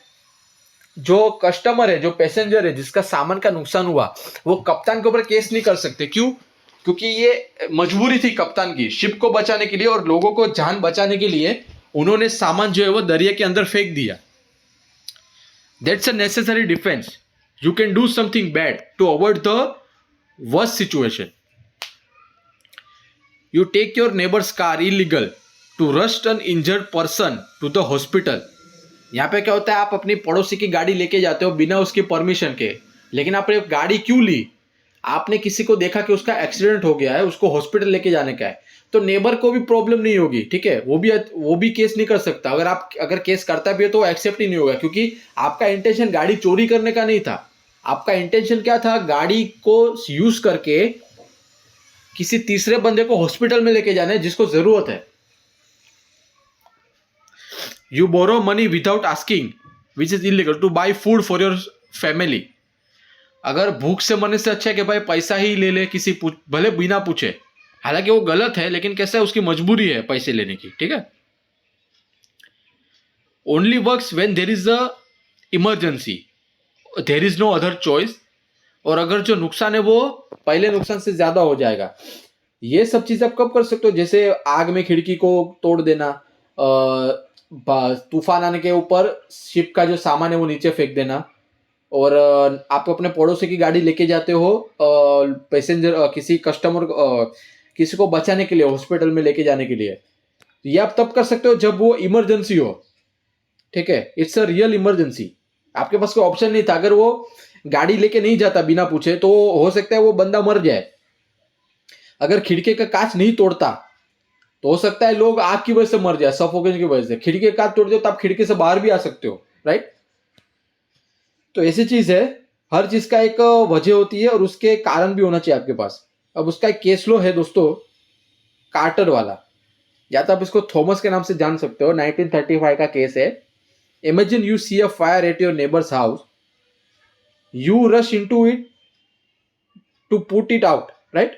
जो कस्टमर है, जो पैसेंजर है, जिसका सामान का नुकसान हुआ, वो कप्तान के ऊपर केस नहीं कर सकते। क्यों? क्योंकि ये मजबूरी थी कप्तान की, शिप को बचाने के लिए और लोगों को जान बचाने के लिए उन्होंने सामान जो है वो दरिया के अंदर फेंक दिया। That's a necessary defence. You can do something bad to avoid the worst situation. You take your neighbours car illegal to rush an injured person to the hospital. यहाँ पे क्या होता है, आप अपनी पड़ोसी की गाड़ी लेके जाते हो बिना उसकी परमिशन के, लेकिन आपने गाड़ी क्यों ली? आपने किसी को देखा कि उसका एक्सीडेंट हो गया है, उसको हॉस्पिटल लेके जाने का है, तो नेबर को भी प्रॉब्लम नहीं होगी, ठीक है। वो भी केस नहीं कर सकता। अगर केस करता भी है तो वो एक्सेप्ट ही नहीं होगा, क्योंकि आपका इंटेंशन गाड़ी चोरी करने का नहीं था। आपका इंटेंशन क्या था, गाड़ी को यूज करके किसी तीसरे बंदे को हॉस्पिटल में लेके जाना है जिसको जरूरत है। You borrow money without asking which is illegal to buy food for your family. अगर भूख से मरने से अच्छा है कि भाई पैसा ही ले ले, भले बिना पूछे। हालांकि वो गलत है, लेकिन कैसा है, उसकी मजबूरी है पैसे लेने की, ठीक है। Only works when there is a emergency, there is no other choice. और अगर जो नुकसान है वो पहले नुकसान से ज्यादा हो जाएगा। ये सब चीज आप कब कर सकते हो, जैसे आग में खिड़की को तोड़ देना, तूफान आने के ऊपर शिप का जो सामान है वो नीचे फेंक देना, और आप अपने पड़ोसी की गाड़ी लेके जाते हो पैसेंजर किसी कस्टमर किसी को बचाने के लिए, हॉस्पिटल में लेके जाने के लिए। ये आप तब कर सकते हो जब वो इमरजेंसी हो, ठीक है। It's a real emergency. आपके पास कोई ऑप्शन नहीं था। अगर वो गाड़ी लेके नहीं जाता बिना पूछे तो हो सकता है वो बंदा मर जाए। अगर खिड़की का कांच नहीं तोड़ता तो हो सकता है लोग आग की वजह से मर जाए, सफोकेशन की वजह से। खिड़की का कांच तोड़ दो तो आप खिड़की से बाहर भी आ सकते हो, राइट। तो ऐसी चीज है, हर चीज का एक वजह होती है और उसके कारण भी होना चाहिए आपके पास। अब उसका एक केस लो है दोस्तों, कार्टर वाला, या तो आप इसको थॉमस के नाम से जान सकते हो। 1935 का केस है। Imagine you see a fire at your neighbours house, you rush into it to put it out, right?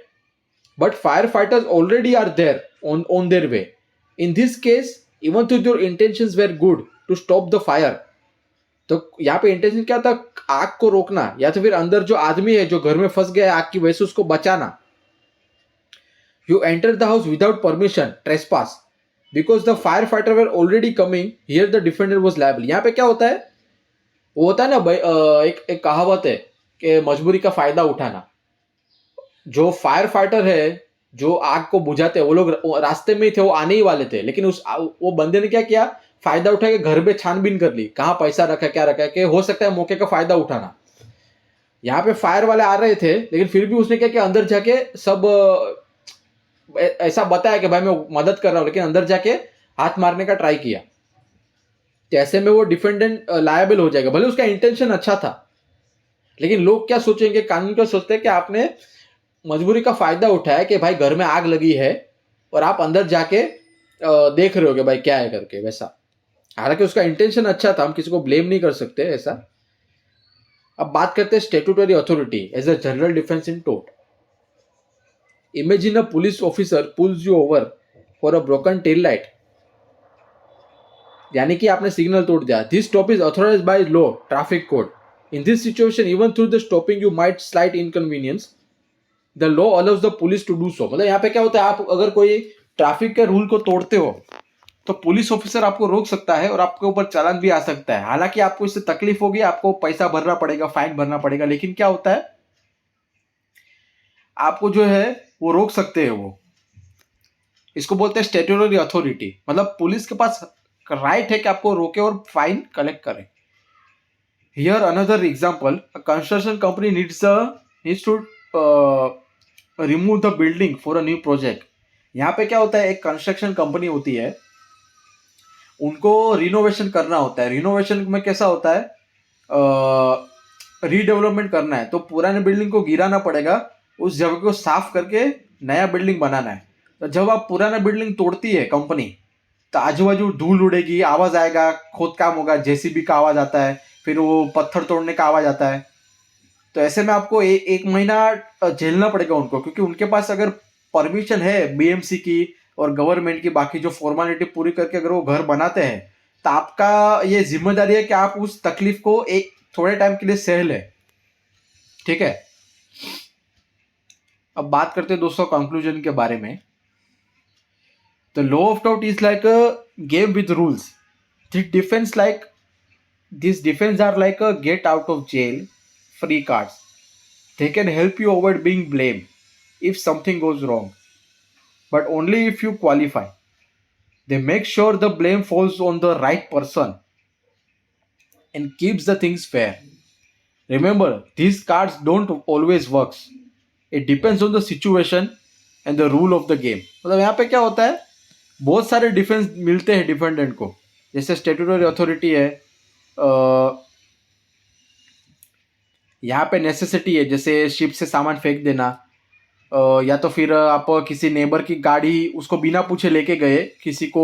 But firefighters already are there on their way. In this case, even though your intentions were good to stop the fire, तो यहाँ पे intention क्या था? आग को रोकना, या तो फिर अंदर जो आदमी है जो घर में फंस गया है आग की वजह से, उसको बचाना। You enter the house without permission, trespass, because the fire fighter were already coming, here the defender was liable. यहाँ पे क्या होता है, वो होता है ना भाई, एक कहावत है कि मजबूरी का फायदा उठाना। जो फायर फाइटर है, जो आग को बुझाते हैं, वो लोग रास्ते में ही थे, वो आने ही वाले थे, लेकिन वो बंदे ने क्या किया, फायदा उठा के घर पे छानबीन कर ली, कहाँ पैसा रखा क्या रखा, कि हो सकता है मौके का फायदा उठाना। यहाँ पे फायर वाले आ रहे थे, लेकिन फिर भी उसने क्या किया, अंदर जाके सब ऐसा बताया कि भाई मैं मदद कर रहा हूँ, लेकिन अंदर जाके हाथ मारने का ट्राई किया। तो ऐसे में वो डिफेंडेंट लायबल हो जाएगा, भले उसका इंटेंशन अच्छा था, लेकिन लोग क्या सोचेंगे, कानून क्या सोचते हैं कि आपने मजबूरी का फायदा उठाया कि भाई घर में आग लगी है और आप अंदर जाके देख रहे हो कि भाई क्या है करके, वैसा। हालांकि उसका इंटेंशन अच्छा था, हम किसी को ब्लेम नहीं कर सकते ऐसा। अब बात करते हैं statutory authority as a general defence in टोट। Imagine a police officer pulls you over for a broken tail light, यानी कि आपने सिग्नल तोड़ दिया। This stop is authorise by law, traffic code. In this situation even through the stopping you might slight inconvenience, the law allows the police to do so. मतलब यहाँ पे क्या होता है, आप अगर कोई ट्रैफिक के रूल को तोड़ते हो तो पुलिस ऑफिसर आपको रोक सकता है और आपके ऊपर चालान भी आ सकता है। हालांकि आपको इससे तकलीफ होगी, आपको पैसा भरना पड़ेगा, फाइन भरना पड़ेगा, लेकिन क्या होता है, आपको जो है वो रोक सकते हैं वो। इसको बोलते हैं स्टेट्यूटरी अथॉरिटी, मतलब पुलिस के पास राइट है कि आपको रोके और फाइन कलेक्ट करे। Here another example, a construction company needs to remove the building for a new project. यहाँ पे क्या होता है, एक कंस्ट्रक्शन कंपनी होती है, उनको रिनोवेशन करना होता है। रिनोवेशन में कैसा होता है, रीडेवलपमेंट करना है, तो पुराने बिल्डिंग को गिराना पड़ेगा, उस जगह को साफ करके नया बिल्डिंग बनाना है। तो जब आप पुराना बिल्डिंग तोड़ती है कंपनी, तो आजू बाजू धूल उड़ेगी, आवाज आएगा, खोद काम होगा, जेसीबी का आवाज आता है, फिर वो पत्थर तोड़ने का आवाज आता है। तो ऐसे में आपको एक महीना झेलना पड़ेगा उनको, क्योंकि उनके पास अगर परमिशन है बीएमसी की और गवर्नमेंट की, बाकी जो फॉर्मेलिटी पूरी करके अगर वो घर बनाते हैं, तो आपका ये जिम्मेदारी है कि आप उस तकलीफ को एक थोड़े टाइम के लिए सह ले, ठीक है। अब बात करते हैं दोस्तों कंक्लूजन के बारे में। The law of doubt is like a game with rules. This defence are like a get out of jail free cards. They can help you avoid being blamed if something goes wrong, but only if you qualify. They make sure the blame falls on the right person and keeps the things fair. Remember, these cards don't always works. It depends on the situation and the rule of the game. मतलब यहाँ पे क्या होता है, बहुत सारे defence मिलते हैं डिफेंडेंट को। जैसे स्टेट्यूटरी अथॉरिटी है, यहाँ पे नेसेसिटी है, जैसे शिप से सामान फेंक देना, या तो फिर आप किसी नेबर की गाड़ी उसको बिना पूछे लेके गए किसी को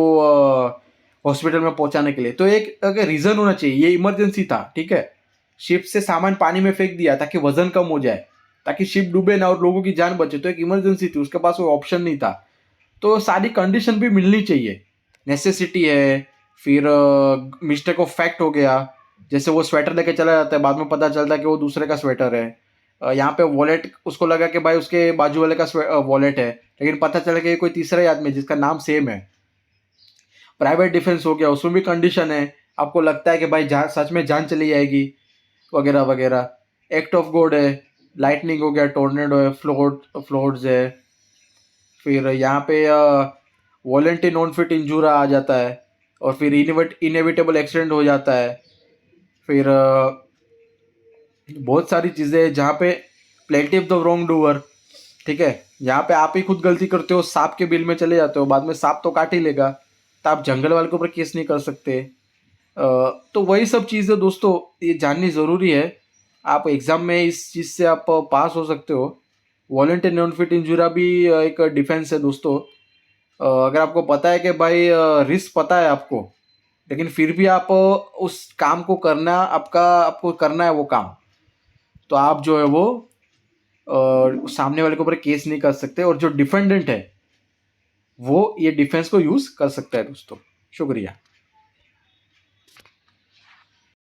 हॉस्पिटल में पहुंचाने के लिए, तो एक रीजन होना चाहिए, ये इमरजेंसी था, ठीक है। शिप से सामान पानी में फेंक दिया ताकि वजन कम हो जाए, ताकि शिप डूबे ना और लोगों की जान बचे, तो एक इमरजेंसी थी, उसके पास कोई ऑप्शन नहीं था। तो सारी कंडीशन भी मिलनी चाहिए, नेसेसिटी है, फिर मिस्टेक ऑफ फैक्ट हो गया, जैसे वो स्वेटर लेके चला जाता है, बाद में पता चलता है कि वो दूसरे का स्वेटर है। यहाँ पे वॉलेट उसको लगा कि भाई उसके बाजू वाले का वॉलेट है, लेकिन पता चला कि कोई तीसरा ही आदमी है जिसका नाम सेम है। प्राइवेट डिफेंस हो गया, उसमें भी कंडीशन है, आपको लगता है कि भाई सच में जान चली जाएगी, वगैरह वगैरह। एक्ट ऑफ गॉड है, लाइटनिंग हो गया, टोर्नेडो है, फ्लोड्स है। फिर यहाँ पे वॉलेंटी नॉन फिट इंजूरा आ जाता है, और फिर इनएविटेबल एक्सीडेंट हो जाता है। फिर बहुत सारी चीज़ें जहाँ पे प्लेंटिफ द रॉन्ग डूअर, ठीक है, यहाँ पे आप ही खुद गलती करते हो, सांप के बिल में चले जाते हो, बाद में सांप तो काट ही लेगा, तो आप जंगल वाले के ऊपर केस नहीं कर सकते। तो वही सब चीज़ें दोस्तों ये जाननी ज़रूरी है। आप एग्जाम में इस चीज़ से आप पास हो सकते हो। वॉलंटियर नॉन फिट इंजुरा भी एक डिफेंस है दोस्तों। अगर आपको पता है कि भाई रिस्क पता है आपको, लेकिन फिर भी आप उस काम को करना आपको करना है वो काम, तो आप जो है वो सामने वाले के ऊपर केस नहीं कर सकते, और जो डिफेंडेंट है वो ये डिफेंस को यूज कर सकता है दोस्तों। शुक्रिया।